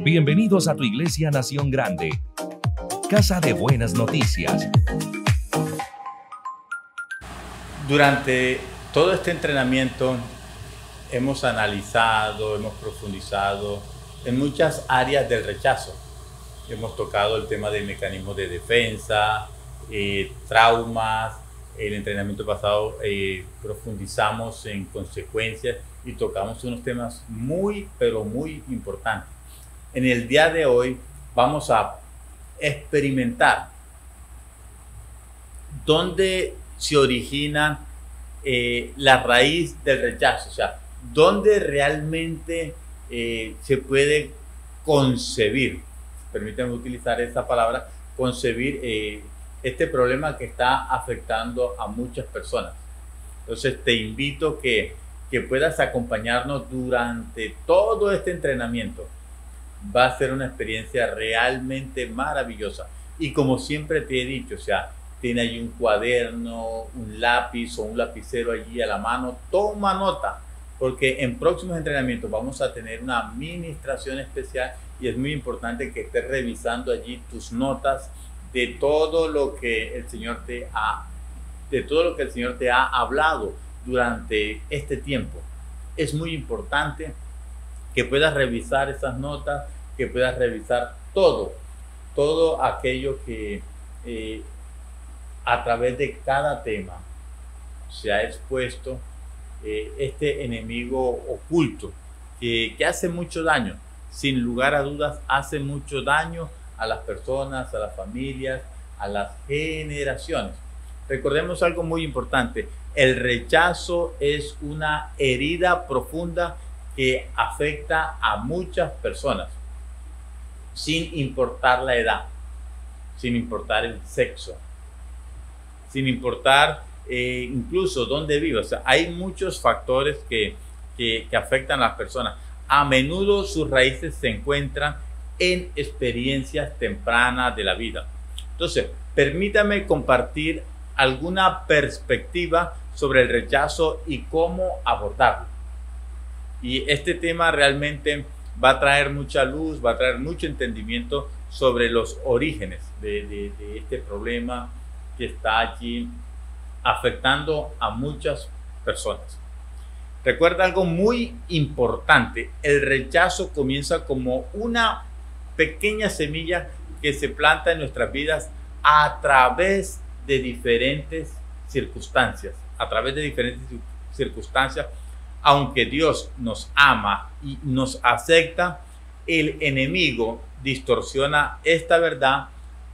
Bienvenidos a tu Iglesia Nación Grande, casa de buenas noticias. Durante todo este entrenamiento hemos analizado, hemos profundizado en muchas áreas del rechazo. Hemos tocado el tema del mecanismo de defensa, traumas. El entrenamiento pasado profundizamos en consecuencias y tocamos unos temas muy, pero muy importantes. En el día de hoy vamos a experimentar dónde se origina la raíz del rechazo, o sea, dónde realmente se puede concebir, permítanme utilizar esa palabra, concebir este problema que está afectando a muchas personas. Entonces te invito que puedas acompañarnos durante todo este entrenamiento. Va a ser una experiencia realmente maravillosa. Y como siempre te he dicho, o sea, tiene ahí un cuaderno, un lápiz o un lapicero allí a la mano, toma nota, porque en próximos entrenamientos vamos a tener una administración especial y es muy importante que estés revisando allí tus notas de todo lo que el Señor te ha hablado durante este tiempo. Es muy importante que puedas revisar esas notas, que puedas revisar todo aquello que a través de cada tema se ha expuesto este enemigo oculto que hace mucho daño, sin lugar a dudas hace mucho daño a las personas, a las familias, a las generaciones. Recordemos algo muy importante: el rechazo es una herida profunda que afecta a muchas personas, sin importar la edad, sin importar el sexo, sin importar incluso dónde vive. O sea, hay muchos factores que afectan a las personas. A menudo sus raíces se encuentran en experiencias tempranas de la vida. Entonces, permítame compartir alguna perspectiva sobre el rechazo y cómo abordarlo. Y este tema realmente va a traer mucha luz, va a traer mucho entendimiento sobre los orígenes de este problema que está allí afectando a muchas personas. Recuerda algo muy importante: el rechazo comienza como una pequeña semilla que se planta en nuestras vidas a través de diferentes circunstancias. Aunque Dios nos ama y nos acepta, el enemigo distorsiona esta verdad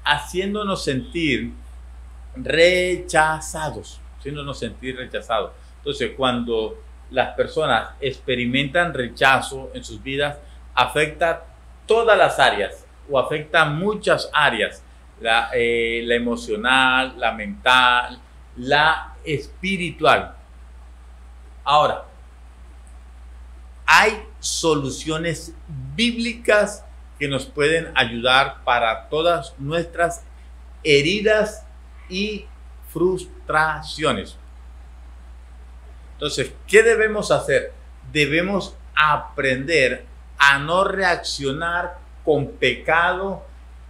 haciéndonos sentir rechazados. Entonces, cuando las personas experimentan rechazo en sus vidas, afecta todas las áreas o afecta muchas áreas: la emocional, la mental, la espiritual. Ahora, hay soluciones bíblicas que nos pueden ayudar para todas nuestras heridas y frustraciones. Entonces, ¿qué debemos hacer? Debemos aprender a no reaccionar con pecado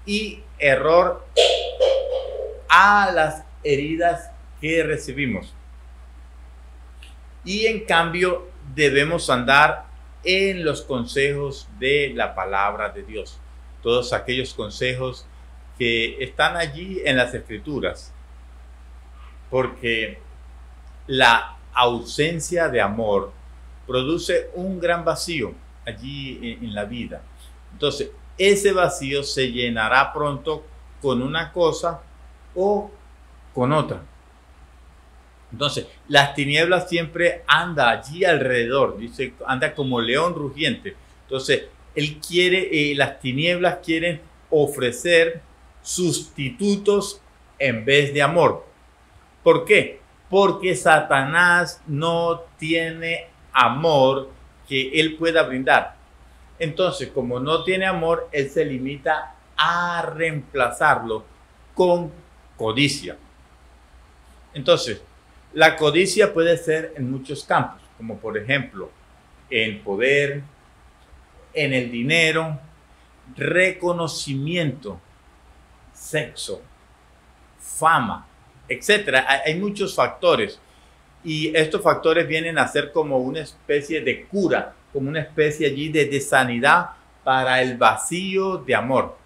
y error a las heridas que recibimos. Y en cambio, debemos andar en los consejos de la palabra de Dios. Todos aquellos consejos que están allí en las Escrituras. Porque la ausencia de amor produce un gran vacío allí en la vida. Entonces, ese vacío se llenará pronto con una cosa o con otra. Entonces, las tinieblas siempre anda allí alrededor, dice, anda como león rugiente. Entonces, las tinieblas quieren ofrecer sustitutos en vez de amor. ¿Por qué? Porque Satanás no tiene amor que él pueda brindar. Entonces, como no tiene amor, él se limita a reemplazarlo con codicia. Entonces, la codicia puede ser en muchos campos, como por ejemplo, en poder, en el dinero, reconocimiento, sexo, fama, etcétera. Hay muchos factores y estos factores vienen a ser como una especie de cura, como una especie allí de sanidad para el vacío de amor.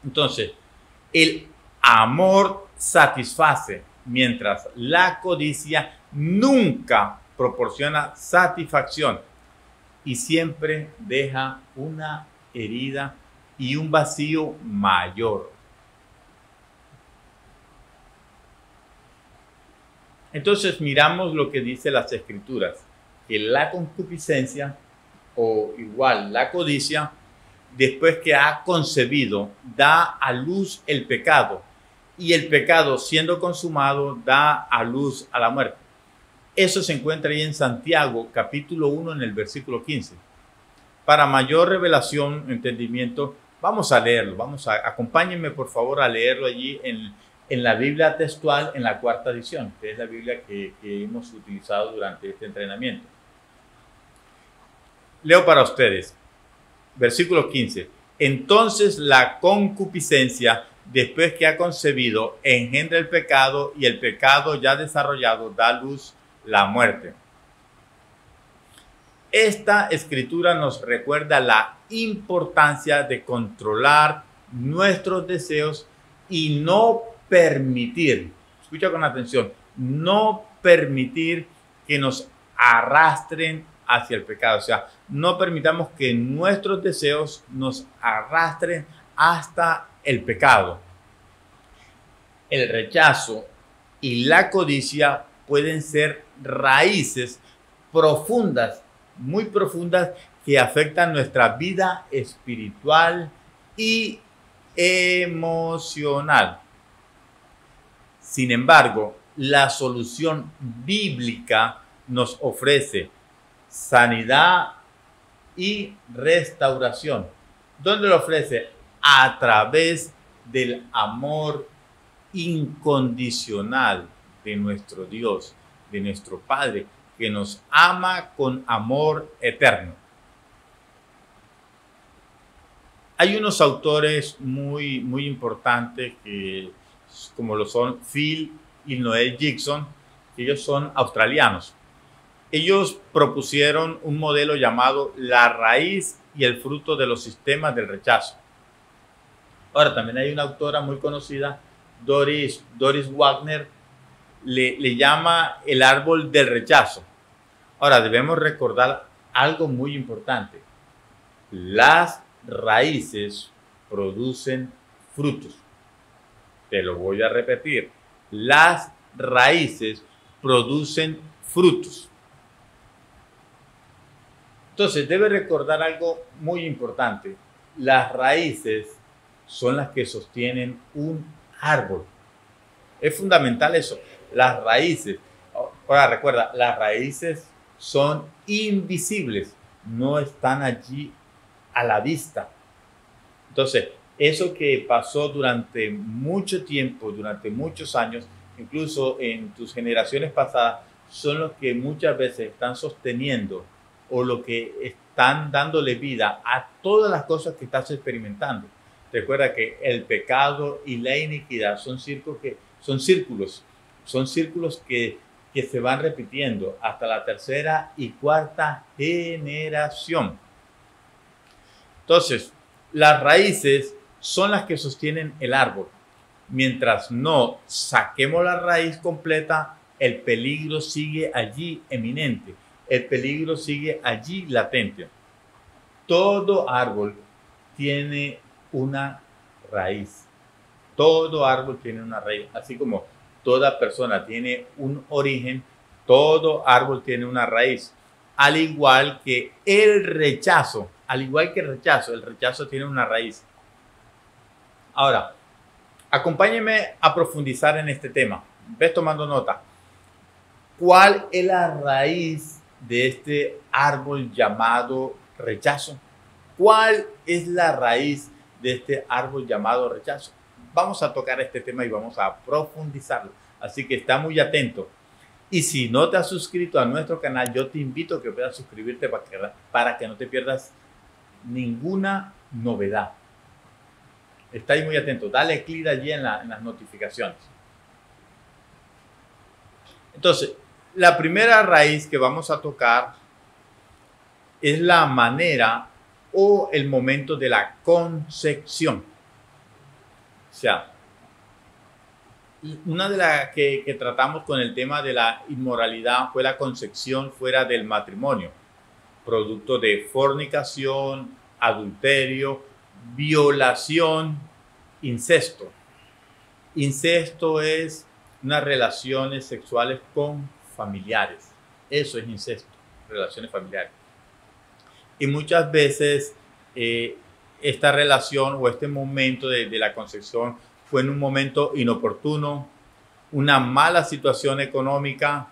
Entonces, el amor satisface, mientras la codicia nunca proporciona satisfacción y siempre deja una herida y un vacío mayor. Entonces miramos lo que dice las Escrituras, que la concupiscencia o igual la codicia, después que ha concebido, da a luz el pecado, y el pecado siendo consumado da a luz a la muerte. Eso se encuentra ahí en Santiago capítulo 1 en el versículo 15. Para mayor revelación, entendimiento, vamos a leerlo, acompáñenme por favor a leerlo allí en la Biblia textual en la cuarta edición, que es la Biblia que hemos utilizado durante este entrenamiento. Leo para ustedes, versículo 15. Entonces la concupiscencia, después que ha concebido, engendra el pecado, y el pecado ya desarrollado da a luz la muerte. Esta escritura nos recuerda la importancia de controlar nuestros deseos y no permitir, escucha con atención, no permitir que nos arrastren hacia el pecado. O sea, no permitamos que nuestros deseos nos arrastren hasta el pecado. El rechazo y la codicia pueden ser raíces profundas, muy profundas, que afectan nuestra vida espiritual y emocional. Sin embargo, la solución bíblica nos ofrece sanidad y restauración. ¿Dónde lo ofrece? A través del amor incondicional de nuestro Dios, de nuestro Padre, que nos ama con amor eterno. Hay unos autores muy importantes que, como lo son Phil y Noel Gibson, que ellos son australianos. Ellos propusieron un modelo llamado la raíz y el fruto de los sistemas del rechazo. Ahora, también hay una autora muy conocida, Doris Wagner, le llama el árbol del rechazo. Ahora, debemos recordar algo muy importante. Las raíces producen frutos. Te lo voy a repetir. Las raíces producen frutos. Entonces, debe recordar algo muy importante. Las raíces son las que sostienen un árbol. Es fundamental eso. Las raíces. Ahora, recuerda, las raíces son invisibles. No están allí a la vista. Entonces, eso que pasó durante mucho tiempo, durante muchos años, incluso en tus generaciones pasadas, son los que muchas veces están sosteniendo o lo que están dándole vida a todas las cosas que estás experimentando. Recuerda que el pecado y la iniquidad son círculos que se van repitiendo hasta la tercera y cuarta generación. Entonces, las raíces son las que sostienen el árbol. Mientras no saquemos la raíz completa, el peligro sigue allí eminente. El peligro sigue allí latente. Todo árbol tiene una raíz. Todo árbol tiene una raíz. Así como toda persona tiene un origen, todo árbol tiene una raíz. Al igual que el rechazo, el rechazo tiene una raíz. Ahora, acompáñenme a profundizar en este tema. Ves tomando nota. ¿Cuál es la raíz de este árbol llamado rechazo? ¿Cuál es la raíz de este árbol llamado rechazo? Vamos a tocar este tema y vamos a profundizarlo. Así que está muy atento. Y si no te has suscrito a nuestro canal, yo te invito a que puedas suscribirte para que no te pierdas ninguna novedad. Está ahí muy atento. Dale clic allí en las notificaciones. Entonces, la primera raíz que vamos a tocar es la manera o el momento de la concepción. O sea, una de las que tratamos con el tema de la inmoralidad fue la concepción fuera del matrimonio, producto de fornicación, adulterio, violación, incesto. Incesto es unas relaciones sexuales con familiares. Eso es incesto, relaciones familiares. Y muchas veces esta relación o este momento de la concepción fue en un momento inoportuno, una mala situación económica,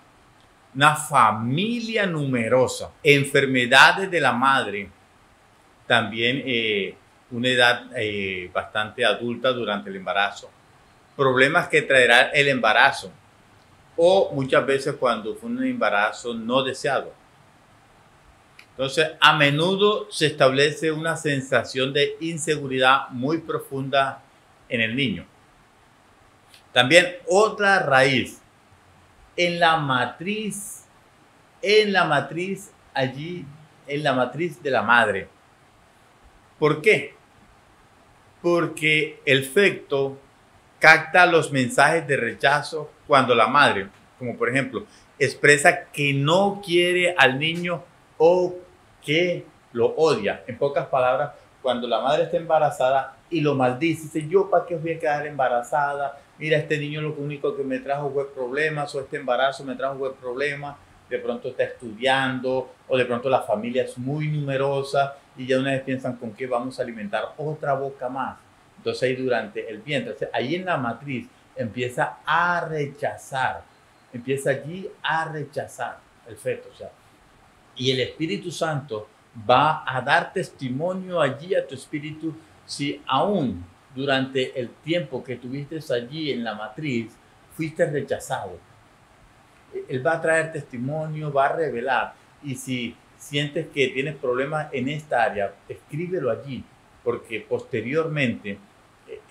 una familia numerosa, enfermedades de la madre, también una edad bastante adulta durante el embarazo, problemas que traerá el embarazo o muchas veces cuando fue un embarazo no deseado. Entonces, a menudo se establece una sensación de inseguridad muy profunda en el niño. También otra raíz, en la matriz allí, en la matriz de la madre. ¿Por qué? Porque el feto capta los mensajes de rechazo cuando la madre, como por ejemplo, expresa que no quiere al niño o que lo odia. En pocas palabras, cuando la madre está embarazada y lo maldice, dice, yo para qué voy a quedar embarazada, mira, este niño lo único que me trajo fue problemas, o este embarazo me trajo fue problemas, de pronto está estudiando, o de pronto la familia es muy numerosa, y ya una vez piensan con qué vamos a alimentar otra boca más. Entonces ahí durante el vientre, ahí en la matriz empieza a rechazar, empieza allí a rechazar el feto, o sea, y el Espíritu Santo va a dar testimonio allí a tu espíritu si aún durante el tiempo que tuviste allí en la matriz fuiste rechazado. Él va a traer testimonio, va a revelar. Y si sientes que tienes problemas en esta área, escríbelo allí, porque posteriormente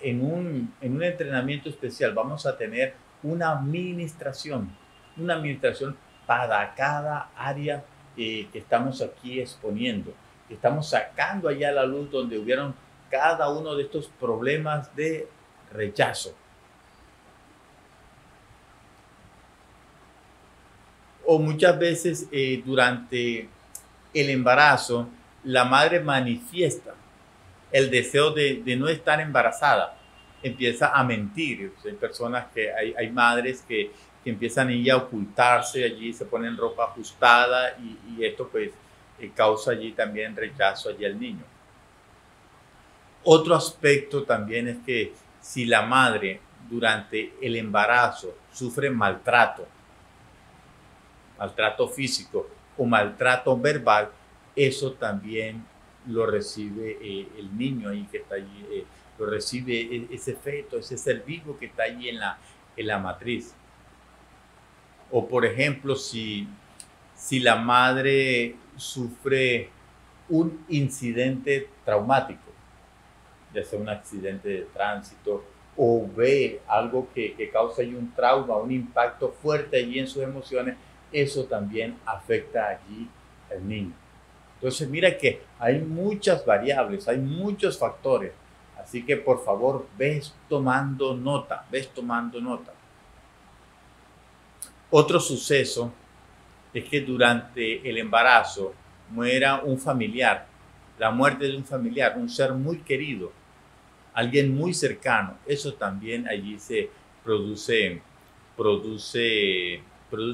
en un entrenamiento especial vamos a tener una administración para cada área que estamos aquí exponiendo, que estamos sacando allá a la luz donde hubieron cada uno de estos problemas de rechazo. O muchas veces durante el embarazo, la madre manifiesta el deseo de no estar embarazada, empieza a mentir. Hay personas hay madres que empiezan a ocultarse allí, se ponen ropa ajustada y esto pues causa allí también rechazo allí al niño. Otro aspecto también es que si la madre durante el embarazo sufre maltrato físico o maltrato verbal, eso también lo recibe el niño ahí que está allí, lo recibe ese feto, ese ser vivo que está allí en la matriz. O por ejemplo, si la madre sufre un incidente traumático, ya sea un accidente de tránsito o ve algo que causa allí un trauma, un impacto fuerte allí en sus emociones, eso también afecta allí al niño. Entonces mira que hay muchas variables, hay muchos factores, así que por favor ves tomando nota. Otro suceso es que durante el embarazo muera un familiar, la muerte de un familiar, un ser muy querido, alguien muy cercano. Eso también allí se produce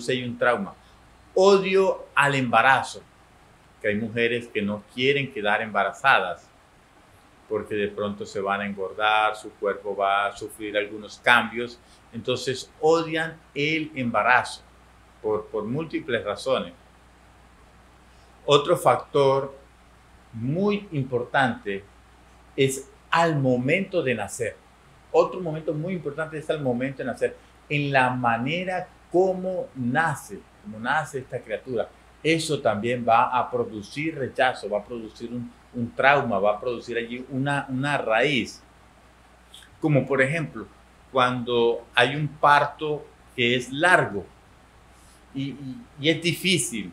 ahí un trauma. Odio al embarazo, que hay mujeres que no quieren quedar embarazadas porque de pronto se van a engordar, su cuerpo va a sufrir algunos cambios, entonces odian el embarazo por múltiples razones. Otro factor muy importante es al momento de nacer. Otro momento muy importante es al momento de nacer, en la manera como nace esta criatura, eso también va a producir rechazo, va a producir un trauma, va a producir allí una raíz. Como por ejemplo, cuando hay un parto que es largo y es difícil,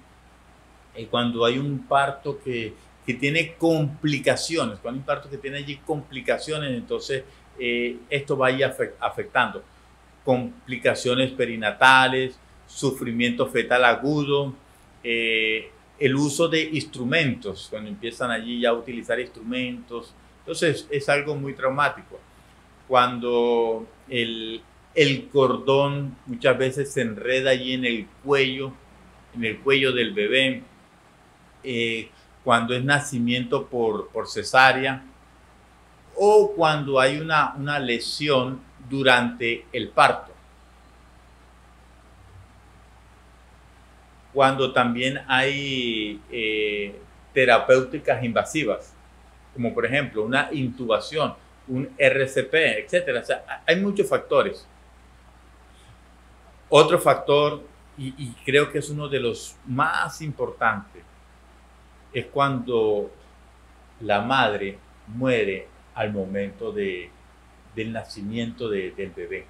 cuando hay un parto que tiene complicaciones, cuando hay un parto que tiene allí complicaciones, entonces esto va a ir afectando. Complicaciones perinatales, sufrimiento fetal agudo, el uso de instrumentos, cuando empiezan allí ya a utilizar instrumentos, entonces es algo muy traumático. Cuando el cordón muchas veces se enreda allí en el cuello del bebé, cuando es nacimiento por cesárea, o cuando hay una lesión durante el parto. Cuando también hay terapéuticas invasivas, como por ejemplo una intubación, un RCP, etcétera. O sea, hay muchos factores. Otro factor, y creo que es uno de los más importantes, es cuando la madre muere al momento del nacimiento del bebé.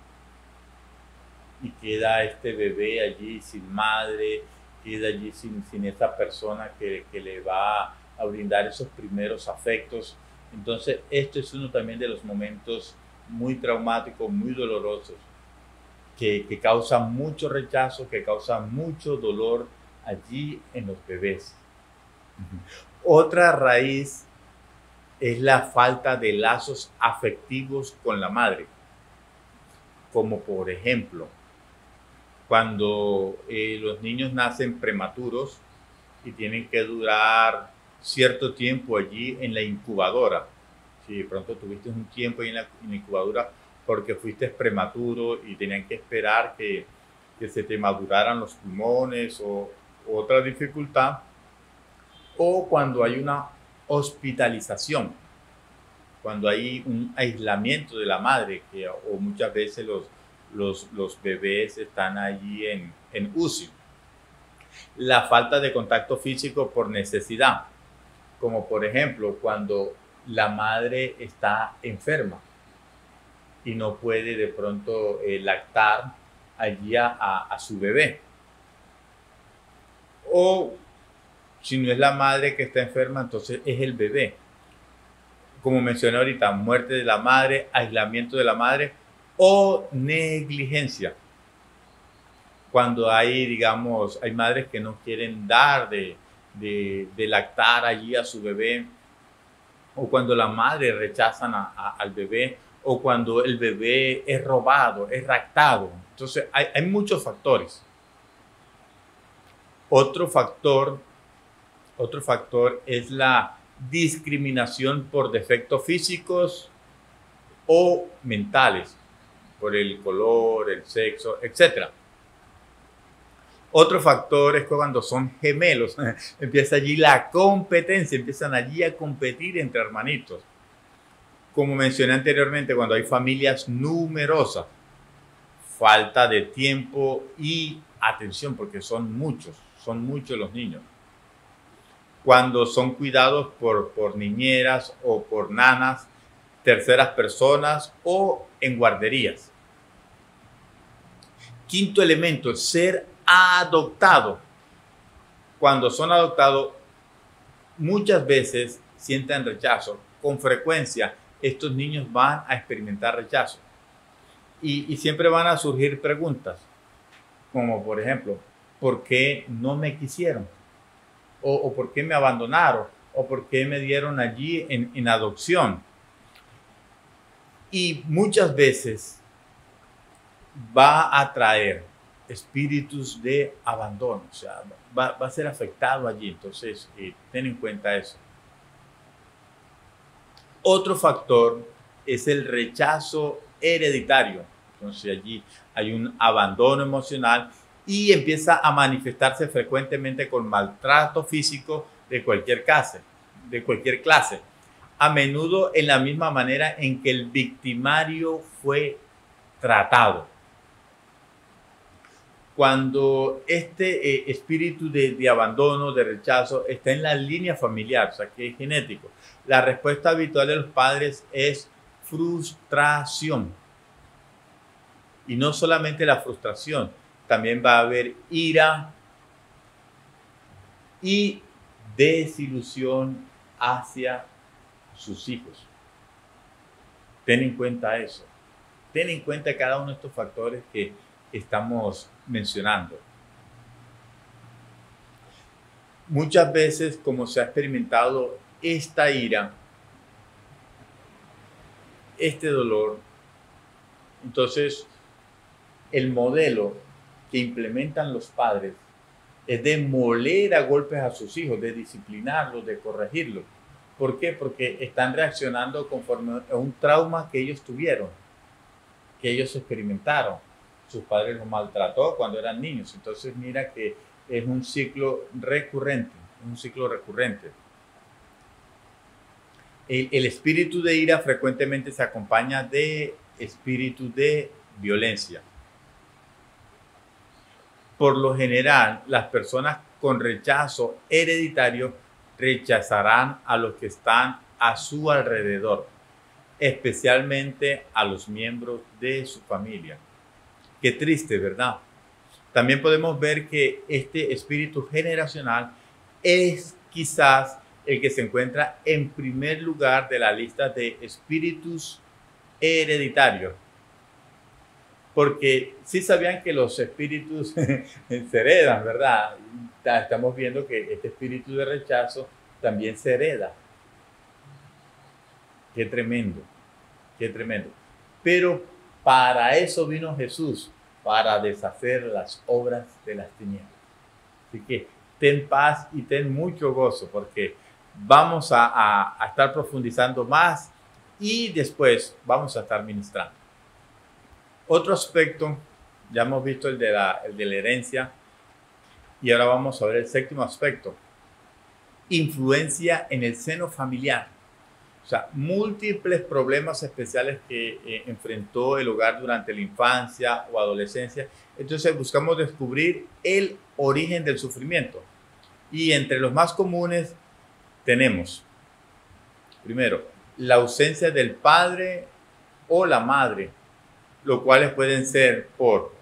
Y queda este bebé allí sin madre, queda allí sin esa persona que le va a brindar esos primeros afectos. Entonces, esto es uno también de los momentos muy traumáticos, muy dolorosos, que causa mucho rechazo, que causa mucho dolor allí en los bebés. Otra raíz es la falta de lazos afectivos con la madre, como por ejemplo, cuando los niños nacen prematuros y tienen que durar cierto tiempo allí en la incubadora. Si de pronto tuviste un tiempo ahí en la incubadora porque fuiste prematuro y tenían que esperar que se te maduraran los pulmones o otra dificultad, o cuando hay una hospitalización, cuando hay un aislamiento de la madre, o muchas veces los bebés están allí en UCI. La falta de contacto físico por necesidad, como por ejemplo cuando la madre está enferma y no puede de pronto lactar allí a su bebé. O si no es la madre que está enferma, entonces es el bebé. Como mencioné ahorita, muerte de la madre, aislamiento de la madre o negligencia. Cuando hay, digamos, hay madres que no quieren dar de lactar allí a su bebé, o cuando la madre rechazan al bebé, o cuando el bebé es robado, es raptado. Entonces hay muchos factores. Otro factor es la discriminación por defectos físicos o mentales, por el color, el sexo, etc. Otro factor es cuando son gemelos, empieza allí la competencia, empiezan allí a competir entre hermanitos. Como mencioné anteriormente, cuando hay familias numerosas, falta de tiempo y atención, porque son muchos los niños. Cuando son cuidados por niñeras o por nanas, terceras personas o en guarderías. Quinto elemento, ser adoptado. Cuando son adoptados, muchas veces sienten rechazo. Con frecuencia, estos niños van a experimentar rechazo. Y siempre van a surgir preguntas, como por ejemplo, ¿por qué no me quisieron? O ¿por qué me abandonaron? ¿O por qué me dieron allí en adopción? Y muchas veces va a traer espíritus de abandono, o sea, va a ser afectado allí. Entonces, ten en cuenta eso. Otro factor es el rechazo hereditario. Entonces, allí hay un abandono emocional y empieza a manifestarse frecuentemente con maltrato físico de cualquier clase, a menudo en la misma manera en que el victimario fue tratado. Cuando este espíritu de abandono, de rechazo, está en la línea familiar, o sea, que es genético, la respuesta habitual de los padres es frustración. Y no solamente la frustración, también va a haber ira y desilusión hacia sus hijos. Ten en cuenta eso. Ten en cuenta cada uno de estos factores que estamos mencionando. Muchas veces, como se ha experimentado esta ira, este dolor, entonces el modelo que implementan los padres es de moler a golpes a sus hijos, de disciplinarlos, de corregirlos. ¿Por qué? Porque están reaccionando conforme a un trauma que ellos tuvieron, que ellos experimentaron. Sus padres los maltrató cuando eran niños. Entonces mira que es un ciclo recurrente, El espíritu de ira frecuentemente se acompaña de espíritu de violencia. Por lo general, las personas con rechazo hereditario rechazarán a los que están a su alrededor, especialmente a los miembros de su familia. Qué triste, ¿verdad? También podemos ver que este espíritu generacional es quizás el que se encuentra en primer lugar de la lista de espíritus hereditarios. Porque sí sabían que los espíritus se heredan, ¿verdad? Estamos viendo que este espíritu de rechazo también se hereda. Qué tremendo, qué tremendo. Pero para eso vino Jesús, para deshacer las obras de las tinieblas. Así que ten paz y ten mucho gozo, porque vamos a estar profundizando más y después vamos a estar ministrando. Otro aspecto, ya hemos visto el de la herencia, y ahora vamos a ver el séptimo aspecto: influencia en el seno familiar. O sea, múltiples problemas especiales que enfrentó el hogar durante la infancia o adolescencia. Entonces buscamos descubrir el origen del sufrimiento. Y entre los más comunes tenemos, primero, la ausencia del padre o la madre, los cuales pueden ser por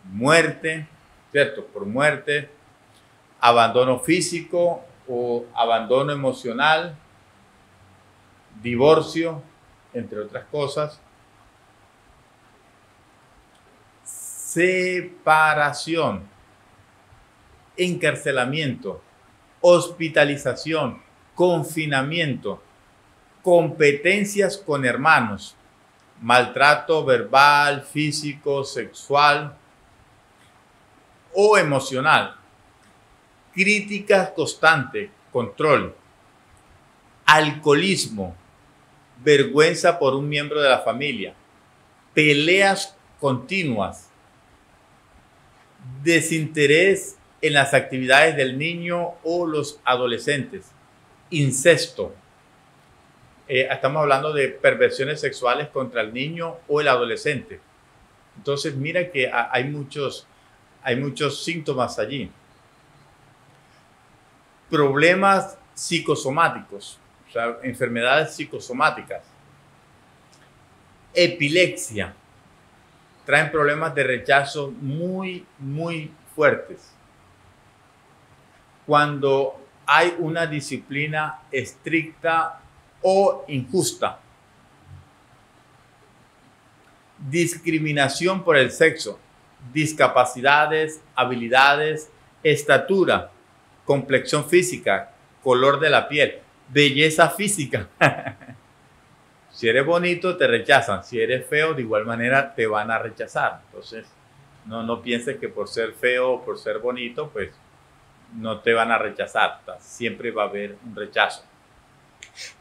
muerte, ¿cierto? Por muerte, abandono físico o abandono emocional, divorcio, entre otras cosas, separación, encarcelamiento, hospitalización, confinamiento, competencias con hermanos, maltrato verbal, físico, sexual o emocional, críticas constantes, control, alcoholismo, vergüenza por un miembro de la familia, peleas continuas, desinterés en las actividades del niño o los adolescentes, incesto. Estamos hablando de perversiones sexuales contra el niño o el adolescente. Entonces mira que hay muchos síntomas allí. Problemas psicosomáticos, o sea, enfermedades psicosomáticas. Epilepsia. Traen problemas de rechazo muy, muy fuertes. Cuando hay una disciplina estricta o injusta. Discriminación por el sexo, discapacidades, habilidades, estatura, complexión física, color de la piel, belleza física. Si eres bonito, te rechazan. Si eres feo, de igual manera te van a rechazar. Entonces, no pienses que por ser feo o por ser bonito, pues no te van a rechazar. Siempre va a haber un rechazo.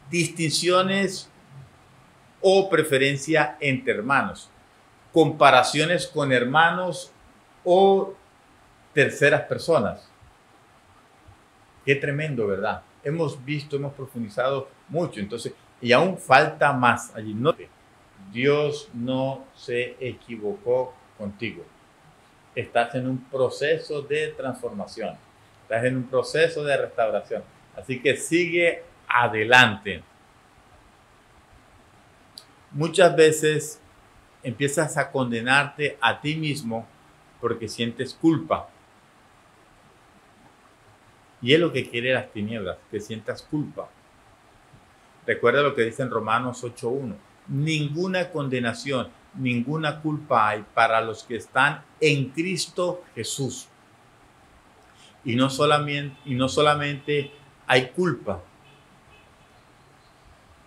Distinciones o preferencia entre hermanos. Comparaciones con hermanos o terceras personas. Qué tremendo, ¿verdad? Hemos visto, hemos profundizado mucho. Entonces, y aún falta más allí. Dios no se equivocó contigo. estás en un proceso de transformación, estás en un proceso de restauración. Así que sigue adelante. Muchas veces empiezas a condenarte a ti mismo porque sientes culpa. Y es lo que quiere las tinieblas, que sientas culpa. Recuerda lo que dice en Romanos 8:1. Ninguna condenación, ninguna culpa hay para los que están en Cristo Jesús. Y no solamente hay culpa,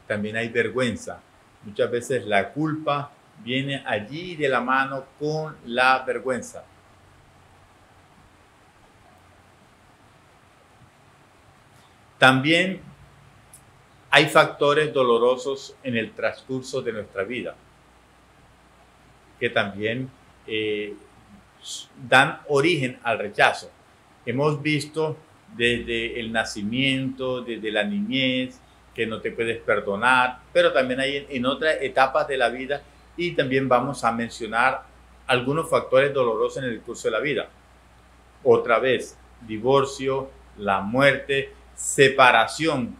también hay vergüenza. Muchas veces la culpa viene allí de la mano con la vergüenza. También hay factores dolorosos en el transcurso de nuestra vida que también dan origen al rechazo. Hemos visto desde el nacimiento, desde la niñez, que no te puedes perdonar, pero también hay en otras etapas de la vida, y también vamos a mencionar algunos factores dolorosos en el curso de la vida. Otra vez, divorcio, la muerte, separación,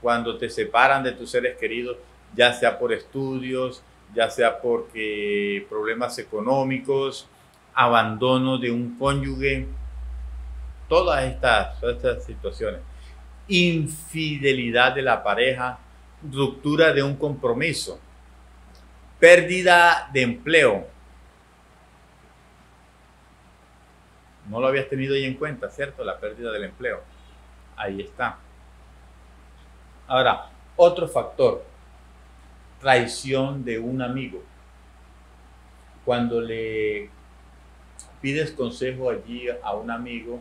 cuando te separan de tus seres queridos, ya sea por estudios, ya sea porque problemas económicos, abandono de un cónyuge, todas estas situaciones. Infidelidad de la pareja, ruptura de un compromiso, pérdida de empleo. No lo habías tenido ahí en cuenta, ¿cierto? La pérdida del empleo. Ahí está. Ahora, otro factor, traición de un amigo. Cuando le pides consejo allí a un amigo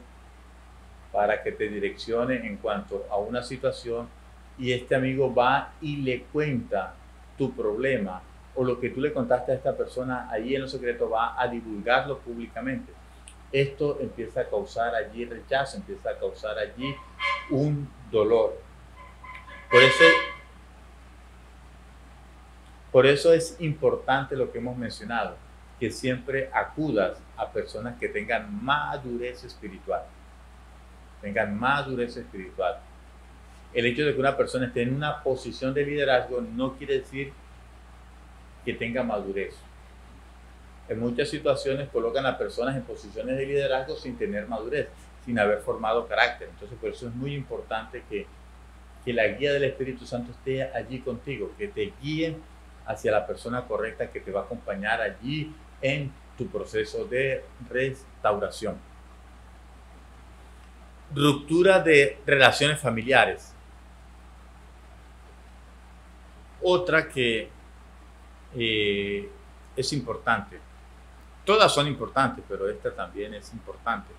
para que te direccione en cuanto a una situación, y este amigo va y le cuenta tu problema o lo que tú le contaste a esta persona allí en lo secreto, va a divulgarlo públicamente. Esto empieza a causar allí rechazo, empieza a causar allí un dolor. Por eso es importante lo que hemos mencionado, que siempre acudas a personas que tengan madurez espiritual. El hecho de que una persona esté en una posición de liderazgo no quiere decir que tenga madurez. En muchas situaciones colocan a personas en posiciones de liderazgo sin tener madurez, sin haber formado carácter. Entonces, por eso es muy importante que la guía del Espíritu Santo esté allí contigo, que te guíe hacia la persona correcta que te va a acompañar allí en tu proceso de restauración. Ruptura de relaciones familiares. Otra que es importante. Todas son importantes, pero esta también es importante.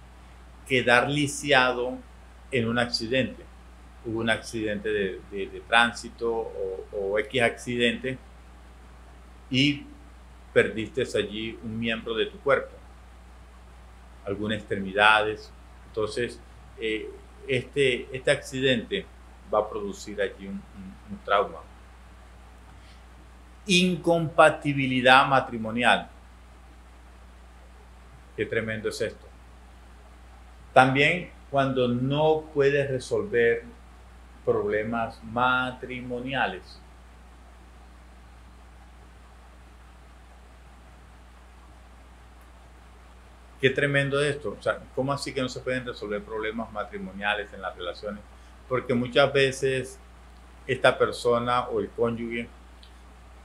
Quedar lisiado en un accidente. Hubo un accidente de tránsito o X accidente y perdiste allí un miembro de tu cuerpo, algunas extremidades. Entonces, este accidente va a producir allí un trauma. Incompatibilidad matrimonial. Qué tremendo es esto. También cuando no puedes resolver problemas matrimoniales. Qué tremendo esto. O sea, ¿cómo así que no se pueden resolver problemas matrimoniales en las relaciones? Porque muchas veces esta persona o el cónyuge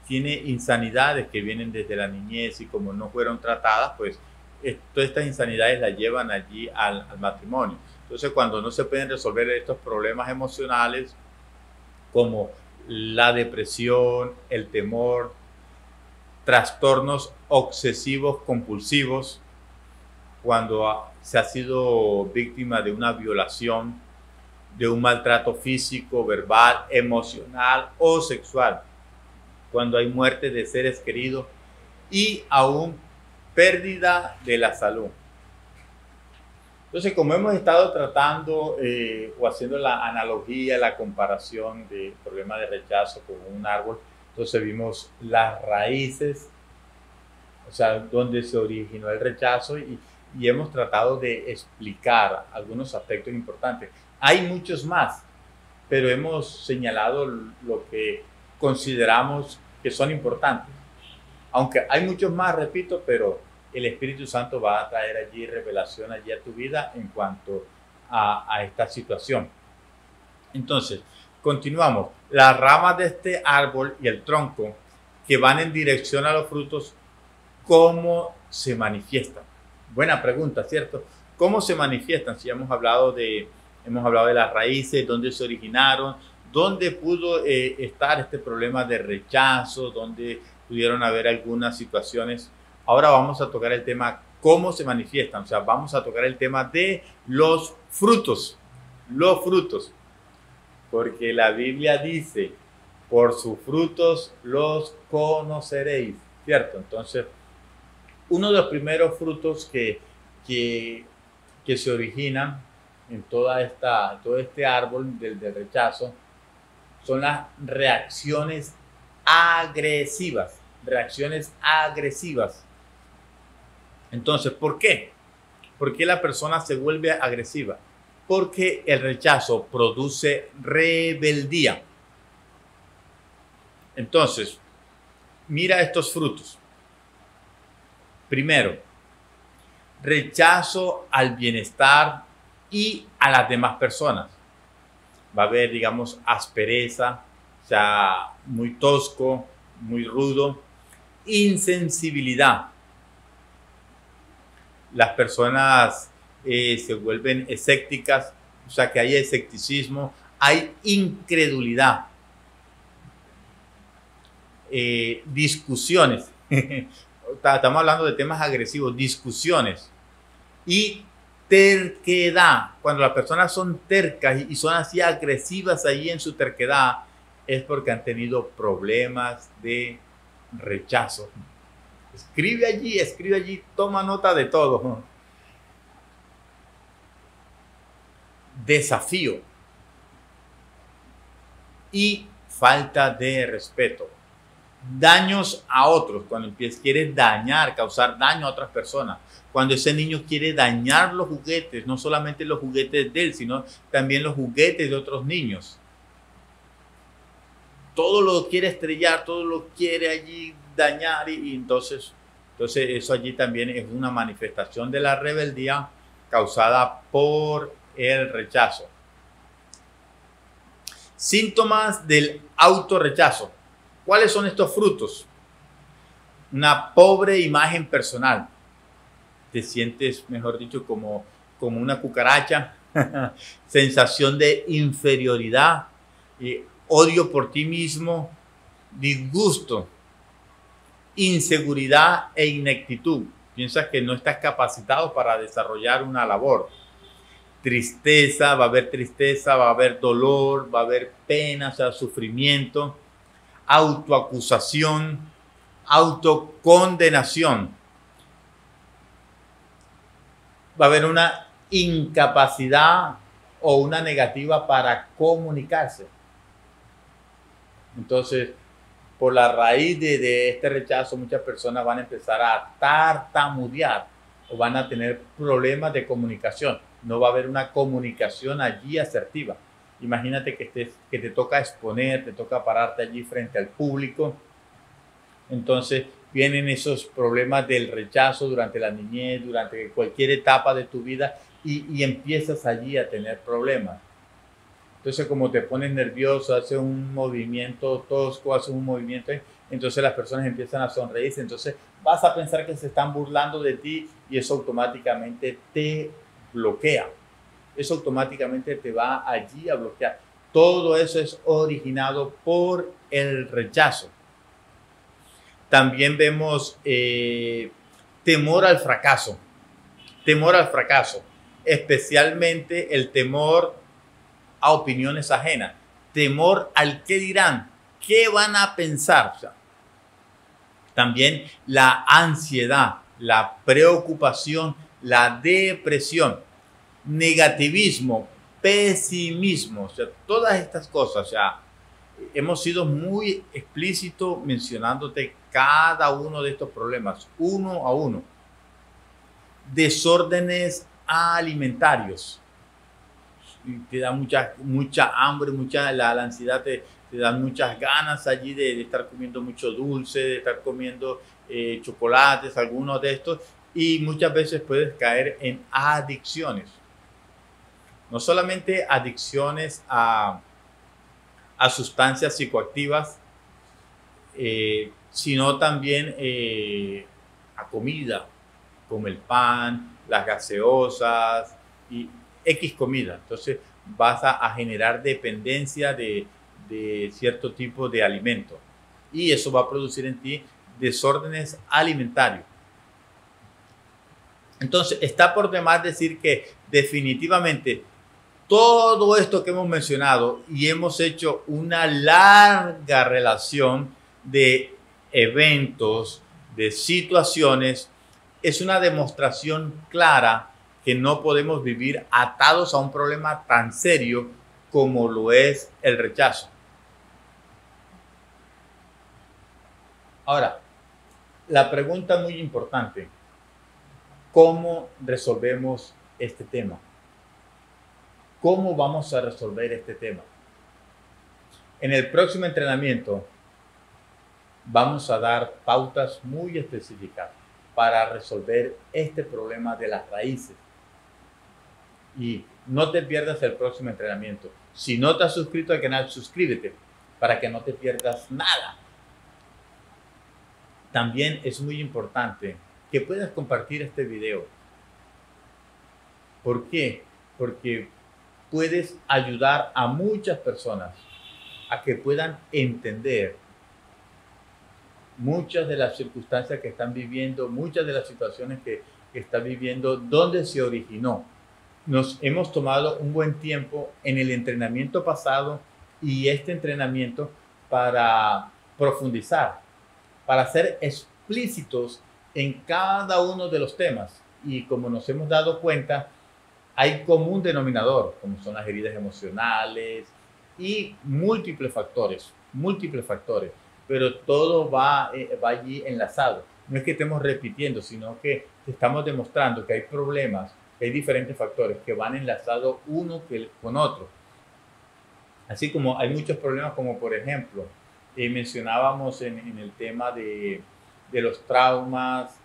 tiene insanidades que vienen desde la niñez, y como no fueron tratadas, pues todas estas insanidades las llevan allí al matrimonio. Entonces, cuando no se pueden resolver estos problemas emocionales como la depresión, el temor, trastornos obsesivos compulsivos, cuando se ha sido víctima de una violación, de un maltrato físico, verbal, emocional o sexual, cuando hay muerte de seres queridos y aún pérdida de la salud. Entonces, como hemos estado tratando o haciendo la analogía, la comparación del problema de rechazo con un árbol, entonces vimos las raíces, o sea, donde se originó el rechazo, y y hemos tratado de explicar algunos aspectos importantes. Hay muchos más, pero hemos señalado lo que consideramos que son importantes. Aunque hay muchos más, repito, pero el Espíritu Santo va a traer allí revelación allí a tu vida en cuanto a esta situación. Entonces, continuamos. Las ramas de este árbol y el tronco que van en dirección a los frutos, ¿cómo se manifiestan? Buena pregunta, ¿cierto? ¿Cómo se manifiestan? Si hemos hablado de las raíces, dónde se originaron, dónde pudo estar este problema de rechazo, dónde pudieron haber algunas situaciones. Ahora vamos a tocar el tema cómo se manifiestan, o sea, vamos a tocar el tema de los frutos, porque la Biblia dice, por sus frutos los conoceréis, ¿cierto? Entonces, uno de los primeros frutos que se originan en todo este árbol del rechazo son las reacciones agresivas. Entonces, ¿por qué? ¿Por qué la persona se vuelve agresiva? Porque el rechazo produce rebeldía. Entonces, mira estos frutos. Primero, rechazo al bienestar y a las demás personas. Va a haber, digamos, aspereza, o sea, muy tosco, muy rudo, insensibilidad. Las personas se vuelven escépticas, o sea que hay escepticismo, hay incredulidad, discusiones, estamos hablando de temas agresivos, discusiones y terquedad. Cuando las personas son tercas y son así agresivas allí en su terquedad, es porque han tenido problemas de rechazo. Escribe allí, toma nota de todo. Desafío y falta de respeto. Daños a otros, cuando quieres causar daño a otras personas. Cuando ese niño quiere dañar los juguetes, no solamente los juguetes de él, sino también los juguetes de otros niños. Todo lo quiere estrellar, todo lo quiere allí dañar y entonces eso allí también es una manifestación de la rebeldía causada por el rechazo. Síntomas del autorrechazo. ¿Cuáles son estos frutos? Una pobre imagen personal. Te sientes, mejor dicho, como una cucaracha. Sensación de inferioridad, odio por ti mismo, disgusto, inseguridad e ineptitud. Piensas que no estás capacitado para desarrollar una labor. Tristeza, va a haber dolor, va a haber pena, o sea, sufrimiento, autoacusación, autocondenación. Va a haber una incapacidad o una negativa para comunicarse. Entonces, por la raíz de este rechazo, muchas personas van a empezar a tartamudear o van a tener problemas de comunicación. No va a haber una comunicación allí asertiva. Imagínate que te toca exponer, te toca pararte allí frente al público. Entonces vienen esos problemas del rechazo durante la niñez, durante cualquier etapa de tu vida y empiezas allí a tener problemas. Entonces, como te pones nervioso, haces un movimiento tosco, haces un movimiento, entonces las personas empiezan a sonreírse. Entonces vas a pensar que se están burlando de ti y eso automáticamente te bloquea. Eso automáticamente te va allí a bloquear. Todo eso es originado por el rechazo. También vemos temor al fracaso. Temor al fracaso. Especialmente el temor a opiniones ajenas. Temor al qué dirán. ¿Qué van a pensar? O sea, también la ansiedad, la preocupación, la depresión, negativismo, pesimismo, o sea, todas estas cosas. O sea, hemos sido muy explícitos mencionándote cada uno de estos problemas, uno a uno. desórdenes alimentarios. Te da mucha hambre, la ansiedad te da muchas ganas allí de estar comiendo mucho dulce, de estar comiendo chocolates, algunos de estos, y muchas veces puedes caer en adicciones. No solamente adicciones a sustancias psicoactivas, sino también a comida, como el pan, las gaseosas y X comida. Entonces vas a generar dependencia de cierto tipo de alimento y eso va a producir en ti desórdenes alimentarios. Entonces está por demás decir que definitivamente todo esto que hemos mencionado y hemos hecho una larga relación de eventos, de situaciones, es una demostración clara que no podemos vivir atados a un problema tan serio como lo es el rechazo. Ahora, la pregunta muy importante, ¿cómo resolvemos este tema? ¿Cómo vamos a resolver este tema? En el próximo entrenamiento vamos a dar pautas muy específicas para resolver este problema de las raíces. Y no te pierdas el próximo entrenamiento. Si no te has suscrito al canal, suscríbete para que no te pierdas nada. También es muy importante que puedas compartir este video. ¿Por qué? Porque puedes ayudar a muchas personas a que puedan entender muchas de las circunstancias que están viviendo, muchas de las situaciones que están viviendo, dónde se originó. Nos hemos tomado un buen tiempo en el entrenamiento pasado y este entrenamiento para profundizar, para ser explícitos en cada uno de los temas. Y como nos hemos dado cuenta, hay común denominador, como son las heridas emocionales y múltiples factores, pero todo va allí enlazado. No es que estemos repitiendo, sino que estamos demostrando que hay problemas, que hay diferentes factores que van enlazados uno con otro. Así como hay muchos problemas, como por ejemplo, mencionábamos en el tema de los traumas,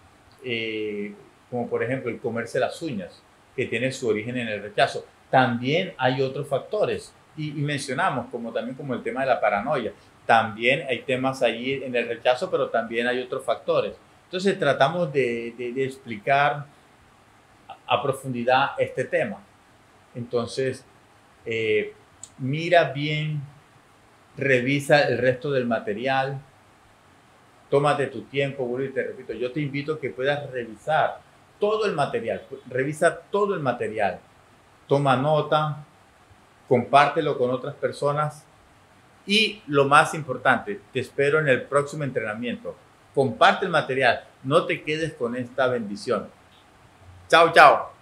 como por ejemplo el comerse las uñas, que tiene su origen en el rechazo. También hay otros factores y mencionamos también como el tema de la paranoia. También hay temas allí en el rechazo, pero también hay otros factores. Entonces tratamos de explicar a profundidad este tema. Entonces, mira bien, revisa el resto del material, tómate tu tiempo, vuelvo y te repito, yo te invito a que puedas revisar todo el material, revisa todo el material, toma nota, compártelo con otras personas y lo más importante, te espero en el próximo entrenamiento. Comparte el material, no te quedes con esta bendición. Chao, chao.